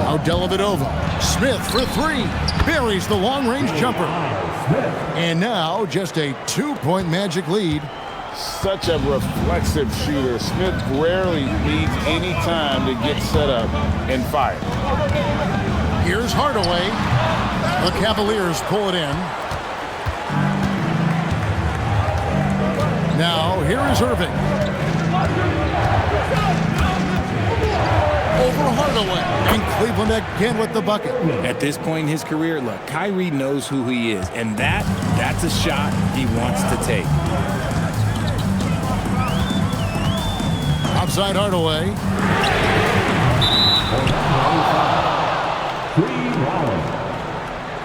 Speaker 1: Now Dellavedova. Smith for 3. Buries the long-range jumper. And now just a 2-point Magic lead.
Speaker 2: Such a reflexive shooter. Smith rarely needs any time to get set up and fire.
Speaker 1: Here's Hardaway. The Cavaliers pull it in. Now, here is Irving. Over Hardaway. And Cleveland again with the bucket.
Speaker 3: At this point in his career, look, Kyrie knows who he is, and that's a shot he wants to take.
Speaker 1: Outside Hardaway.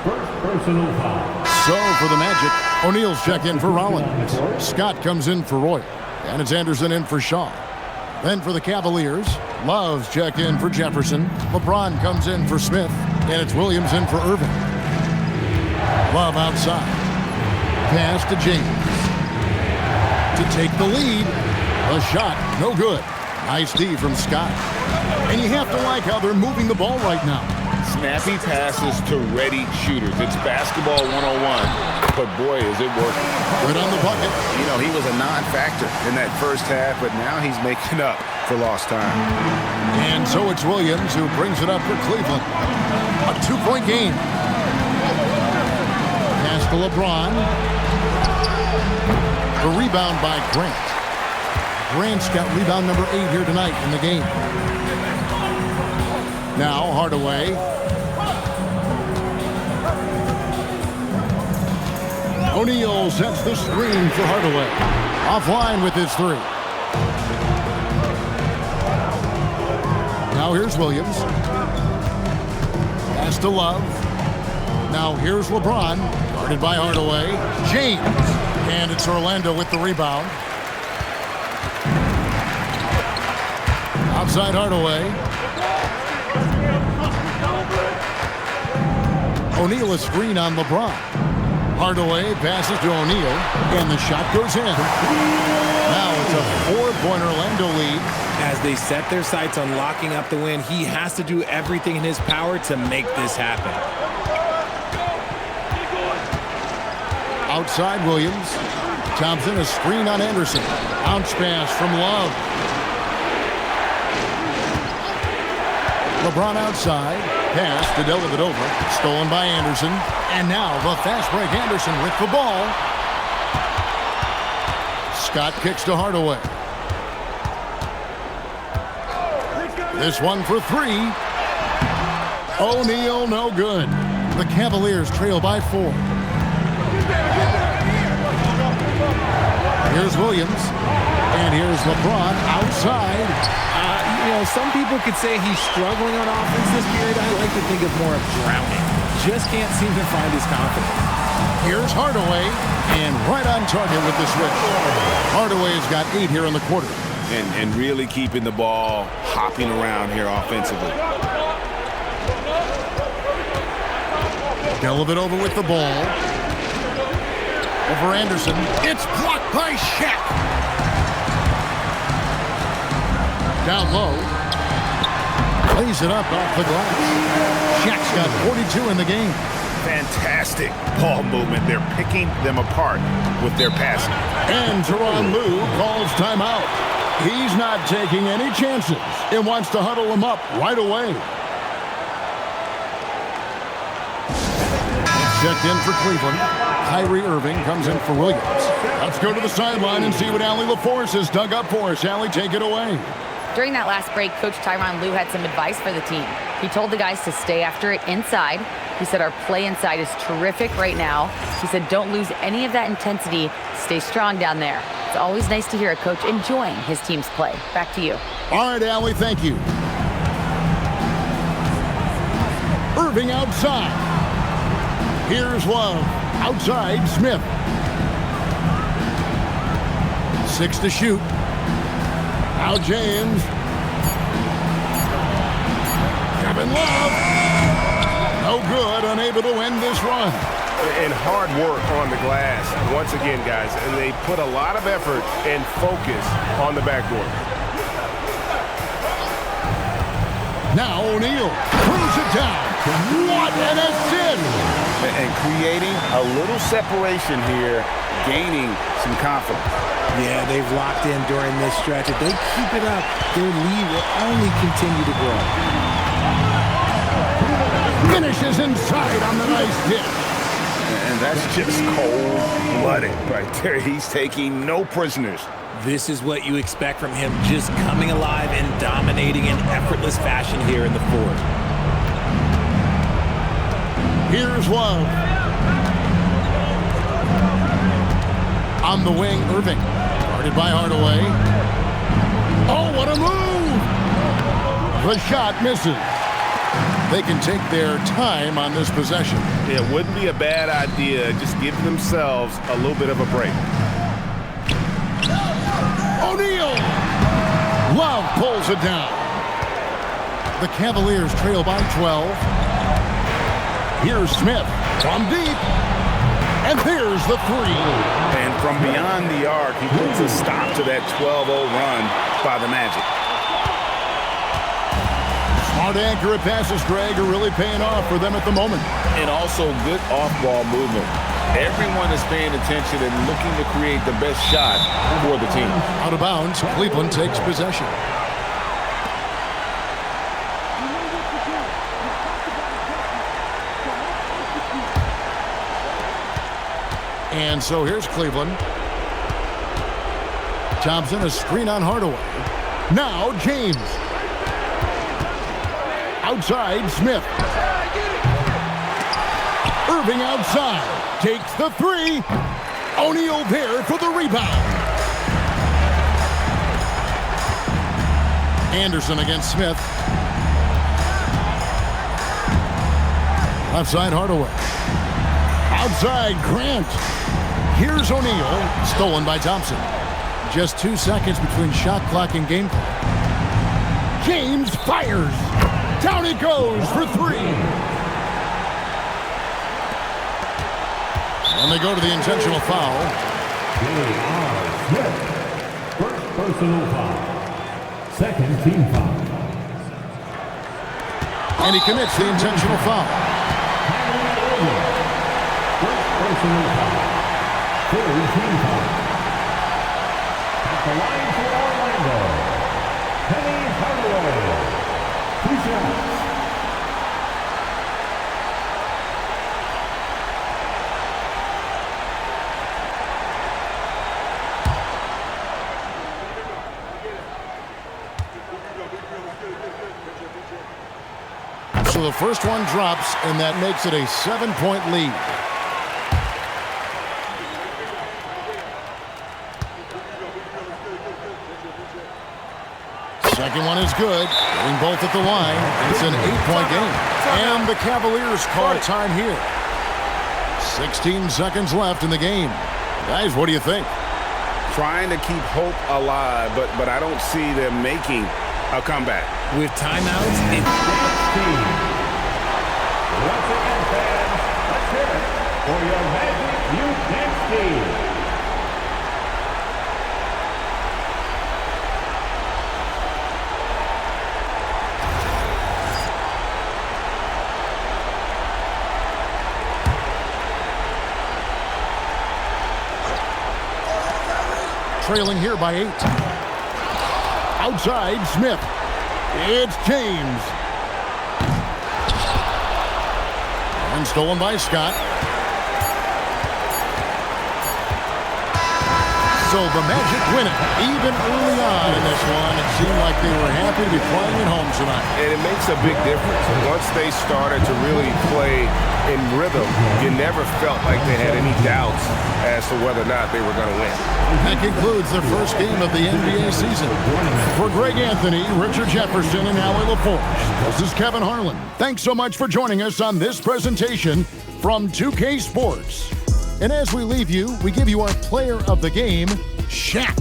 Speaker 4: First personal foul.
Speaker 1: So for the Magic, O'Neal's check in for Rollins. Scott comes in for Roy. And it's Anderson in for Shaw. Then for the Cavaliers, Love's check in for Jefferson. LeBron comes in for Smith. And it's Williams in for Irving. Love outside. Pass to James. to take the lead. A shot, no good. Nice D from Scott. And you have to like how they're moving the ball right now.
Speaker 2: Snappy passes to ready shooters. It's basketball 101, but boy, is it working.
Speaker 1: Good on the bucket.
Speaker 2: You know, he was a non-factor in that first half, but now he's making up for lost time.
Speaker 1: And so it's Williams who brings it up for Cleveland. A 2-point game. Pass to LeBron. The rebound by Grant. Grant's got rebound number 8 here tonight in the game. Now Hardaway. O'Neal sets the screen for Hardaway. Offline with his 3. Now here's Williams. Pass to Love. Now here's LeBron. Guarded by Hardaway. James. And it's Orlando with the rebound. Outside Hardaway. O'Neal a screen on LeBron. Hardaway passes to O'Neal, and the shot goes in. Now it's a 4-point Orlando lead.
Speaker 3: As they set their sights on locking up the win, he has to do everything in his power to make this happen.
Speaker 1: Outside Williams. Thompson a screen on Anderson. Bounce pass from Love. LeBron outside. Pass to Dellavedova. Stolen by Anderson. And now the fast break. Anderson with the ball. Scott kicks to Hardaway. This one for 3. O'Neal no good. The Cavaliers trail by 4. Here's Williams. And here's LeBron outside.
Speaker 3: Some people could say he's struggling on offense this period. I like to think of more of drowning. Just can't seem to find his confidence.
Speaker 1: Here's Hardaway, and right on target with the switch. Hardaway's got 8 here in the quarter.
Speaker 2: And really keeping the ball hopping around here offensively.
Speaker 1: Dellavedova with the ball. Over Anderson. It's blocked by Shaq. Down low. Plays it up off the glass. Shaq's got 42 in the game.
Speaker 2: Fantastic ball movement. They're picking them apart with their passing.
Speaker 1: And Tyronn Lue calls timeout. He's not taking any chances and wants to huddle them up right away. Checked in for Cleveland. Kyrie Irving comes in for Williams. Let's go to the sideline and see what Allie LaForce has dug up for us. Allie, take it away.
Speaker 5: During that last break, Coach Tyronn Lue had some advice for the team. He told the guys to stay after it inside. He said our play inside is terrific right now. He said don't lose any of that intensity. Stay strong down there. It's always nice to hear a coach enjoying his team's play. Back to you.
Speaker 1: All right, Allie, thank you. Irving outside. Here's Love. Outside, Smith. 6 to shoot. Now James. Kevin Love. No good, unable to end this run.
Speaker 2: And hard work on the glass once again, guys. And they put a lot of effort and focus on the backboard.
Speaker 1: Now O'Neal throws it down. What an assist!
Speaker 2: And creating a little separation here, gaining some confidence.
Speaker 3: Yeah, they've locked in during this stretch. If they keep it up, their lead will only continue to grow.
Speaker 1: Finishes inside on the nice hit.
Speaker 2: And that's just cold-blooded right there. He's taking no prisoners.
Speaker 3: This is what you expect from him, just coming alive and dominating in effortless fashion here in the fourth.
Speaker 1: Here's Love. On the wing, Irving. Guarded by Hardaway. Oh, what a move! The shot misses. They can take their time on this possession.
Speaker 2: It wouldn't be a bad idea. Just give themselves a little bit of a break.
Speaker 1: O'Neal! Love pulls it down. The Cavaliers trail by 12. Here's Smith from deep. And there's the 3.
Speaker 2: From beyond the arc, he puts a stop to that 12-0 run by the Magic.
Speaker 1: Smart, accurate passes, Greg, are really paying off for them at the moment.
Speaker 2: And also good off-ball movement. Everyone is paying attention and looking to create the best shot for the team.
Speaker 1: Out of bounds, Cleveland takes possession. And so here's Cleveland. Thompson, a screen on Hardaway. Now James. Outside, Smith. Irving outside. Takes the three. O'Neal there for the rebound. Anderson against Smith. Left side, Hardaway. Outside, Grant. Here's O'Neal. Stolen by Thompson. Just 2 seconds between shot clock and game clock. James fires. Down he goes for three. And they go to the intentional foul.
Speaker 4: First personal foul. Second team foul.
Speaker 1: And he commits the intentional foul.
Speaker 4: First personal foul. Third team foul. At the line for Orlando, Penny Hardaway. 2 shots.
Speaker 1: So the first one drops, and that makes it a 7-point lead. Second one is good. Getting both at the line. It's an 8-point game. And the Cavaliers call time here. 16 seconds left in the game. Guys, what do you think?
Speaker 2: Trying to keep hope alive, but I don't see them making a comeback.
Speaker 3: With timeouts, it's
Speaker 4: Once again, fans, let's hear it for your Magic Youth Next team.
Speaker 1: Trailing here by 8. Outside, Smith. It's James. And stolen by Scott. So the Magic win it. Even early on in this one, it seemed like they were happy to be playing at home tonight.
Speaker 2: And it makes a big difference. Once they started to really play in rhythm, you never felt like they had any doubts as to whether or not they were going to win.
Speaker 1: That concludes the first game of the NBA season. For Greg Anthony, Richard Jefferson, and Allie LaForce, this is Kevin Harlan. Thanks so much for joining us on this presentation from 2K Sports. And as we leave you, we give you our player of the game, Shaq.